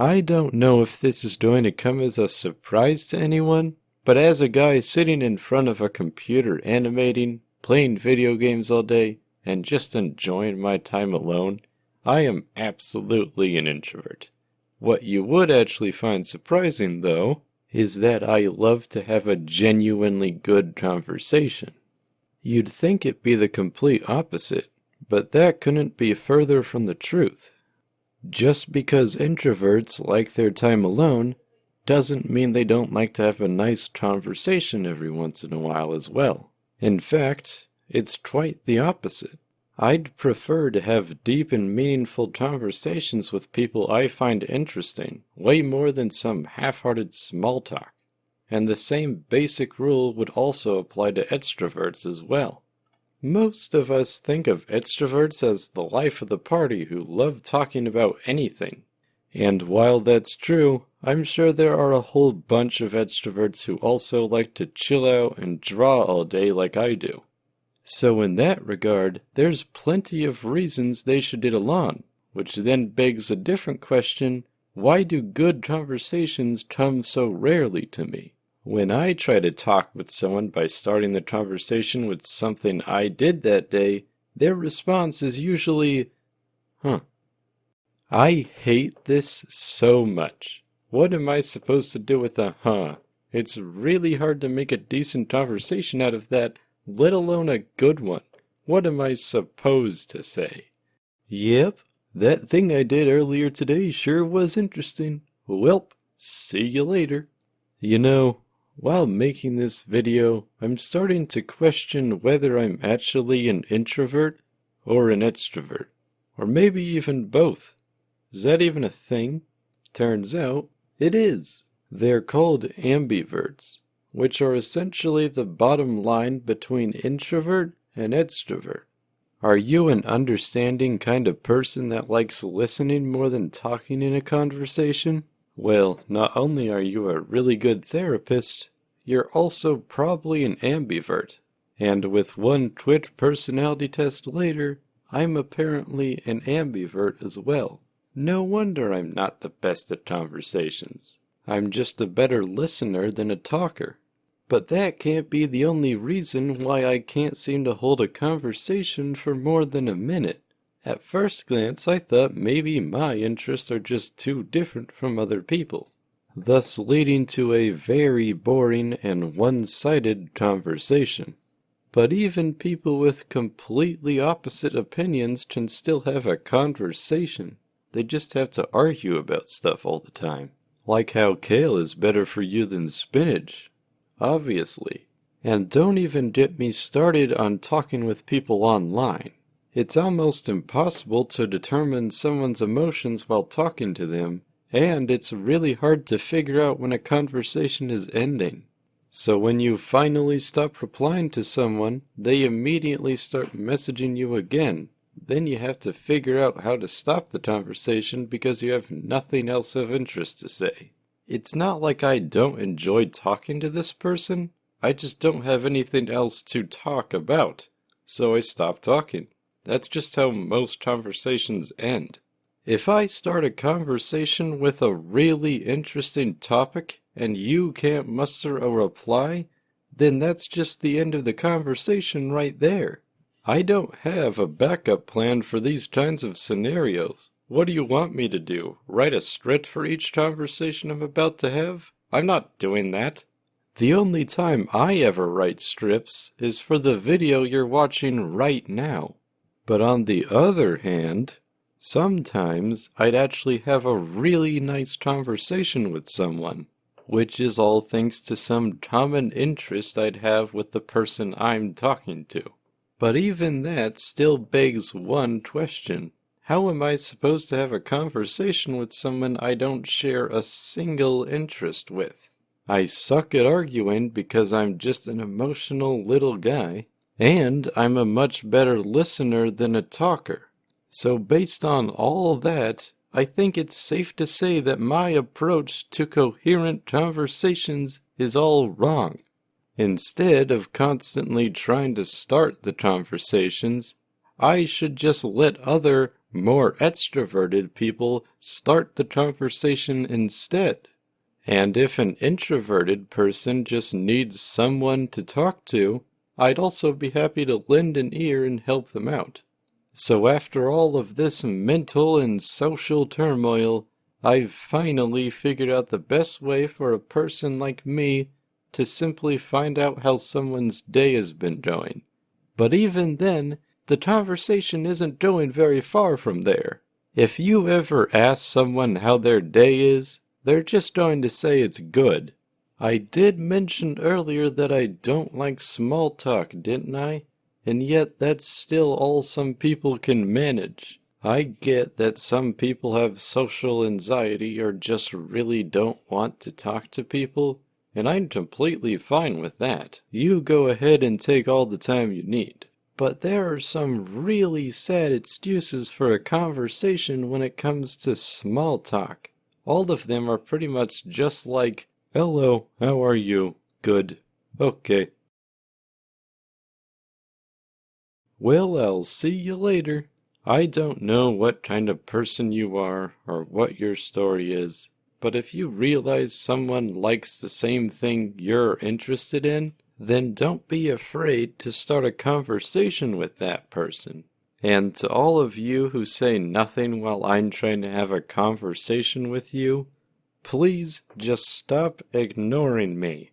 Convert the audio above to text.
I don't know if this is going to come as a surprise to anyone, but as a guy sitting in front of a computer animating, playing video games all day, and just enjoying my time alone, I am absolutely an introvert. What you would actually find surprising, though, is that I love to have a genuinely good conversation. You'd think it'd be the complete opposite, but that couldn't be further from the truth. Just because introverts like their time alone doesn't mean they don't like to have a nice conversation every once in a while as well. In fact, it's quite the opposite. I'd prefer to have deep and meaningful conversations with people I find interesting, way more than some half-hearted small talk. And the same basic rule would also apply to extroverts as well. Most of us think of extroverts as the life of the party who love talking about anything. And while that's true, I'm sure there are a whole bunch of extroverts who also like to chill out and draw all day like I do. So in that regard, there's plenty of reasons they should get along, which then begs a different question: why do good conversations come so rarely to me? When I try to talk with someone by starting the conversation with something I did that day, their response is usually, huh. I hate this so much. What am I supposed to do with a huh? It's really hard to make a decent conversation out of that, let alone a good one. What am I supposed to say? Yep, that thing I did earlier today sure was interesting. Welp, see you later. You know, while making this video, I'm starting to question whether I'm actually an introvert or an extrovert. Or maybe even both. Is that even a thing? Turns out, it is. They're called ambiverts, which are essentially the bottom line between introvert and extrovert. Are you an understanding kind of person that likes listening more than talking in a conversation? Well, not only are you a really good therapist, you're also probably an ambivert. And with one Twitch personality test later, I'm apparently an ambivert as well. No wonder I'm not the best at conversations. I'm just a better listener than a talker. But that can't be the only reason why I can't seem to hold a conversation for more than a minute. At first glance, I thought maybe my interests are just too different from other people, thus leading to a very boring and one-sided conversation. But even people with completely opposite opinions can still have a conversation. They just have to argue about stuff all the time. Like how kale is better for you than spinach. Obviously. And don't even get me started on talking with people online. It's almost impossible to determine someone's emotions while talking to them, and it's really hard to figure out when a conversation is ending. So when you finally stop replying to someone, they immediately start messaging you again. Then you have to figure out how to stop the conversation because you have nothing else of interest to say. It's not like I don't enjoy talking to this person, I just don't have anything else to talk about, so I stop talking. That's just how most conversations end. If I start a conversation with a really interesting topic and you can't muster a reply, then that's just the end of the conversation right there. I don't have a backup plan for these kinds of scenarios. What do you want me to do? Write a script for each conversation I'm about to have? I'm not doing that. The only time I ever write scripts is for the video you're watching right now. But on the other hand, sometimes I'd actually have a really nice conversation with someone, which is all thanks to some common interest I'd have with the person I'm talking to. But even that still begs one question. How am I supposed to have a conversation with someone I don't share a single interest with? I suck at arguing because I'm just an emotional little guy, and I'm a much better listener than a talker. So based on all that, I think it's safe to say that my approach to coherent conversations is all wrong. Instead of constantly trying to start the conversations, I should just let other, more extroverted people start the conversation instead. And if an introverted person just needs someone to talk to, I'd also be happy to lend an ear and help them out. So after all of this mental and social turmoil, I've finally figured out the best way for a person like me to simply find out how someone's day has been going. But even then, the conversation isn't going very far from there. If you ever ask someone how their day is, they're just going to say it's good. I did mention earlier that I don't like small talk, didn't I? And yet that's still all some people can manage. I get that some people have social anxiety or just really don't want to talk to people, and I'm completely fine with that. You go ahead and take all the time you need. But there are some really sad excuses for a conversation when it comes to small talk. All of them are pretty much just like, "Hello, how are you? Good. Okay. Well, I'll see you later." I don't know what kind of person you are or what your story is, but if you realize someone likes the same thing you're interested in, then don't be afraid to start a conversation with that person. And to all of you who say nothing while I'm trying to have a conversation with you, please just stop ignoring me.